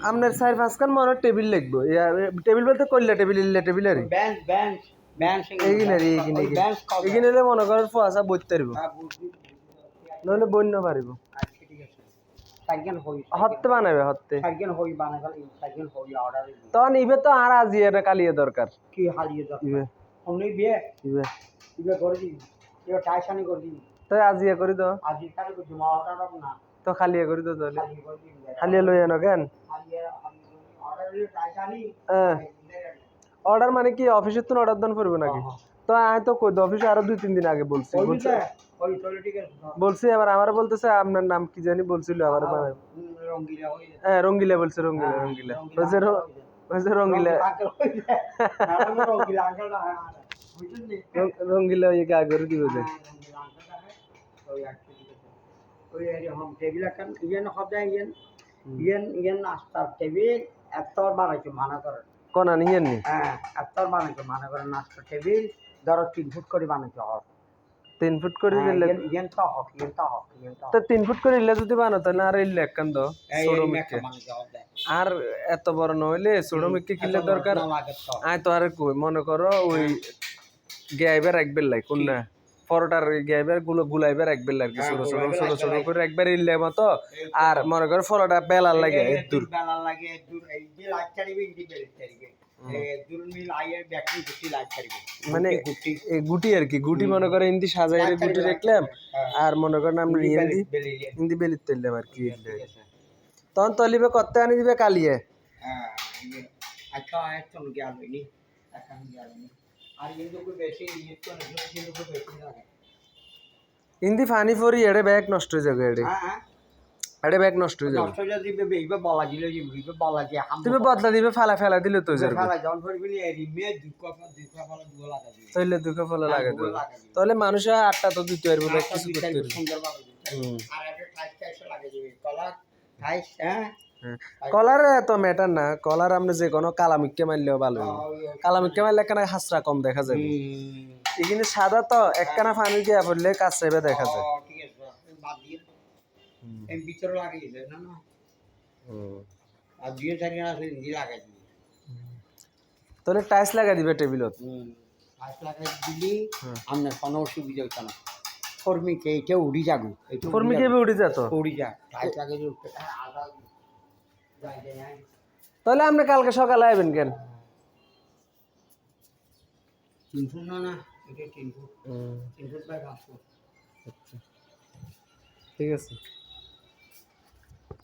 আপনার 4-5 মনে টেবিল লাগবে টেবিল বলতে কইলা টেবিল ইল্লা টেবিল আর এইখানে মনে করেন ফুয়াশা বইতে পারবো নইলে বন্য পারিব হতে বানাবে হতে তখন ইবে তো আর আজিয়ে না কালিয়ে দরকার কি হালিয়ে দরকার অন্য বিয়ে ইবে ইবে করে দিবি ইবে টাইসানি করে দিবি তো আজিয়ে করি তো আজি কালে কো জমাটা না তো খালিয়ে করি তো তাহলে খালি করে দিবি খালিয়ে লই আনো কেন খালিয়ে অর্ডার দিলে টাইসানি অর্ডার মানে কি অফিসের তো অর্ডার দান করবে নাকি তো আমি তো কই অফিসে আরো 2-3 দিন আগে বলছি ওই চলে ঠিক আছে বলছি আবার আমার বলতেছে আপনার নাম কি জানি বলছিল আবার বানাই রঙ্গিলা হ্যাঁ রঙ্গিলা বলছে রঙ্গিলা ওই রঙ্গিলা রঙ্গিলা ওই কে আগে দিব যে ওই হোম টেবিল কান ইয়েন হবে ইয়েন নাস্তা টেবিল এতর বানাইছে মানা করে কোন আনিয়েন নি হ্যাঁ এতর বানাইছে মানা করে নাস্তা টেবিল ধরো 3 ফুট করে বানাইছে হয় 3 ফুট করে দিলে ইয়েন তো তো 3 ফুট করে ইল্লা যদি বানাতো না আর ইল্লা একখান দো ছোট মিক্কে আর এত বড় নইলে ছোট মিক্কে কিলে দরকার আই তো আর কই মনে করো ওই গাইবার একবার লাই কোন না পরোটার গাইবার গুলাইবার একবার লাগে ছোট ছোট করে একবার ইল্লা মতো আর মনে করো পরোটা বেলার লাগে দূর এই যে লাইট ছাড়িবে ইন্দি বেরিয়ে ছাড়িবে দূর মিল আইয়ের ব্যাটারি গুটি লাইট ছাড়িবে মানে এই গুটি আর কি গুটি মনে করে ইন্দি সাজাইরে গুটি রাখলাম আর মনে করেন আমরা ইন্দি বেলিত তেললাম আর কি তখন তলিবে কত আনি দিবে কালিয়ে হ্যাঁ আচ্ছা একদম গেল নি এখন গেল নি আর কিন্তু বেশি ইতো না কিন্তু বেশি লাগে ইন্দি ফানি ফরি এড়ে ব্যাগ নষ্ট হয়ে যাবে এড়ে এড়ে ব্যাগ নষ্ট হয়ে যাবে নষ্ট হয়ে যাবে বেইবে বলা দিলে যে বলা যে তুমি বদলা দিবে ফালা দিলে তো যাবে ফালা জন ফরবি নি এরি মে দুকা ফালা দুয়া লাগা দিবে তাইলে দুকা ফালা লাগা দিবে তাহলে মানুষ আটটা তো দিতে পারবে না কিছু করতে পারবে আর একটা টাইস লাগা দিবে কলার টাইস হ্যাঁ কলার তো ম্যাটার না কলার আপনি যে কোনো কালামিককে মারলেও ভালো কালামিককে মারলে একখানা হাসরা কম দেখা যাবে এখানে সাদা তো একখানা পানি দিয়ে পড়লে কাঁচড়ে দেখা যায় ঠিক আছে বাদ দিয়ে এম ভিতরে লাগিয়ে যায় না না আর দিয়ে থাকি না দিয়ে লাগাই দিই তাহলে টাইলস লাগা দিবে টেবিলত টাইলস লাগাই দিলি আপনার কোনো অসুবিধা হইতো না ফর্মিকে এটা উড়ি যাবে ফর্মিকে উড়ি যা তো উড়ি যা টাইলস লাগিয়ে উঠতে আদা তাহলে আপনি কালকে সকালে আইবেন কেন 3 ফুট না এটা 3 ফুট 3 ফুট বাই 5 ফুট আচ্ছা ঠিক আছে